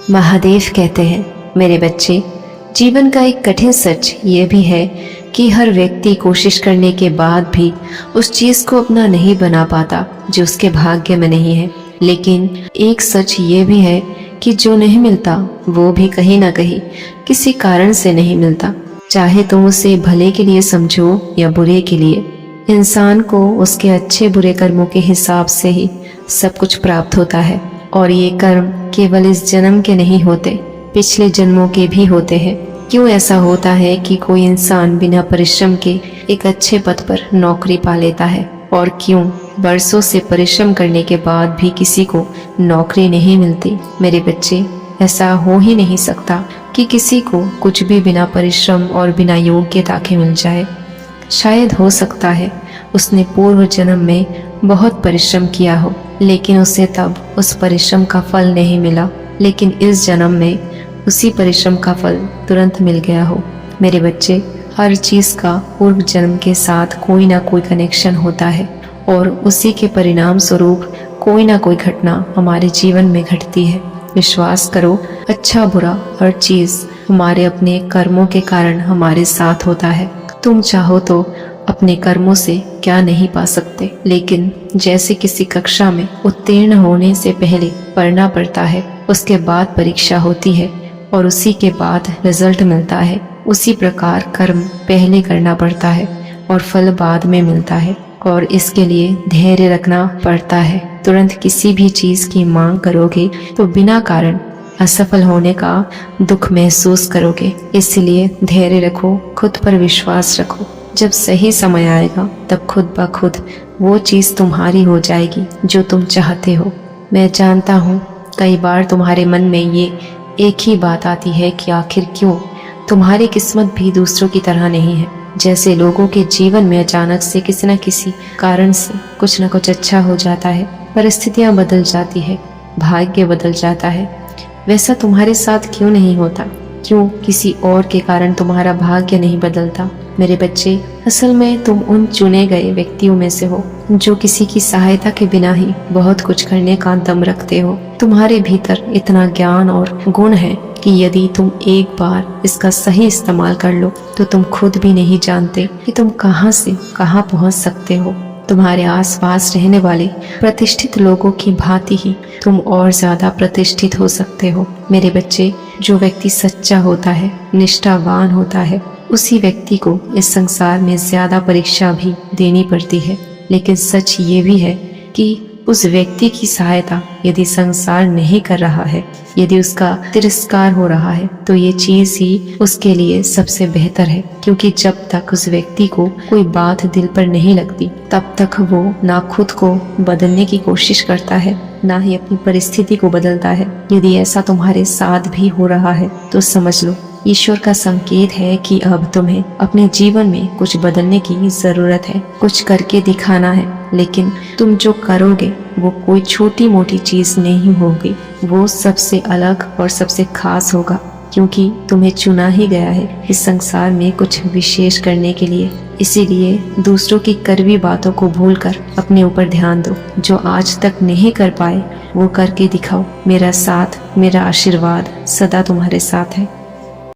महादेव कहते हैं, मेरे बच्चे, जीवन का एक कठिन सच ये भी है कि हर व्यक्ति कोशिश करने के बाद भी उस चीज़ को अपना नहीं बना पाता जो उसके भाग्य में नहीं है। लेकिन एक सच ये भी है कि जो नहीं मिलता वो भी कहीं ना कहीं किसी कारण से नहीं मिलता, चाहे तुम उसे भले के लिए समझो या बुरे के लिए। इंसान को उसके अच्छे बुरे कर्मों के हिसाब से ही सब कुछ प्राप्त होता है, और ये कर्म केवल इस जन्म के नहीं होते, पिछले जन्मों के भी होते हैं। क्यों ऐसा होता है कि कोई इंसान बिना परिश्रम के एक अच्छे पद पर नौकरी पा लेता है, और क्यों बरसों से परिश्रम करने के बाद भी किसी को नौकरी नहीं मिलती? मेरे बच्चे, ऐसा हो ही नहीं सकता कि किसी को कुछ भी बिना परिश्रम और बिना योग्यता के मिल जाए। शायद हो सकता है उसने पूर्व जन्म में बहुत परिश्रम किया हो, लेकिन उसे तब उस परिश्रम का फल नहीं मिला, लेकिन इस जन्म में उसी परिश्रम का फल तुरंत मिल गया हो। मेरे बच्चे, हर चीज़ का पूर्व जन्म के साथ कोई ना कोई कनेक्शन होता है, और उसी के परिणाम स्वरूप कोई ना कोई घटना हमारे जीवन में घटती है। विश्वास करो, अच्छा बुरा हर चीज़ हमारे अपने कर्मों के कारण हमारे साथ होता है। तुम चाहो तो अपने कर्मों से क्या नहीं पा सकते, लेकिन जैसे किसी कक्षा में उत्तीर्ण होने से पहले पढ़ना पड़ता है, उसके बाद परीक्षा होती है और उसी के बाद रिजल्ट मिलता है, उसी प्रकार कर्म पहले करना पड़ता है और फल बाद में मिलता है, और इसके लिए धैर्य रखना पड़ता है। तुरंत किसी भी चीज़ की मांग करोगे तो बिना कारण असफल होने का दुख महसूस करोगे। इसलिए धैर्य रखो, खुद पर विश्वास रखो। जब सही समय आएगा तब खुद ब खुद वो चीज़ तुम्हारी हो जाएगी जो तुम चाहते हो। मैं जानता हूँ कई बार तुम्हारे मन में ये एक ही बात आती है कि आखिर क्यों तुम्हारी किस्मत भी दूसरों की तरह नहीं है। जैसे लोगों के जीवन में अचानक से किसी न किसी कारण से कुछ न कुछ अच्छा हो जाता है, परिस्थितियाँ बदल जाती है, भाग्य बदल जाता है, वैसा तुम्हारे साथ क्यों नहीं होता? क्यों किसी और के कारण तुम्हारा भाग्य नहीं बदलता? मेरे बच्चे, असल में तुम उन चुने गए व्यक्तियों में से हो जो किसी की सहायता के बिना ही बहुत कुछ करने का दम रखते हो। तुम्हारे भीतर इतना ज्ञान और गुण है कि यदि तुम एक बार इसका सही इस्तेमाल कर लो तो तुम खुद भी नहीं जानते कि तुम कहां से कहां पहुंच सकते हो। तुम्हारे आसपास रहने वाले प्रतिष्ठित लोगों की भांति ही तुम और ज्यादा प्रतिष्ठित हो सकते हो। मेरे बच्चे, जो व्यक्ति सच्चा होता है, निष्ठावान होता है, उसी व्यक्ति को इस संसार में ज्यादा परीक्षा भी देनी पड़ती है। लेकिन सच ये भी है कि उस व्यक्ति की सहायता यदि संसार नहीं कर रहा है, यदि उसका तिरस्कार हो रहा है, तो ये चीज ही उसके लिए सबसे बेहतर है। क्योंकि जब तक उस व्यक्ति को कोई बात दिल पर नहीं लगती, तब तक वो ना खुद को बदलने की कोशिश करता है, ना ही अपनी परिस्थिति को बदलता है। यदि ऐसा तुम्हारे साथ भी हो रहा है तो समझ लो, ईश्वर का संकेत है कि अब तुम्हें अपने जीवन में कुछ बदलने की जरूरत है, कुछ करके दिखाना है। लेकिन तुम जो करोगे वो कोई छोटी मोटी चीज नहीं होगी, वो सबसे अलग और सबसे खास होगा, क्योंकि तुम्हें चुना ही गया है इस संसार में कुछ विशेष करने के लिए। इसीलिए दूसरों की कड़वी बातों को भूलकर अपने ऊपर ध्यान दो। जो आज तक नहीं कर पाए वो करके दिखाओ। मेरा साथ, मेरा आशीर्वाद सदा तुम्हारे साथ है।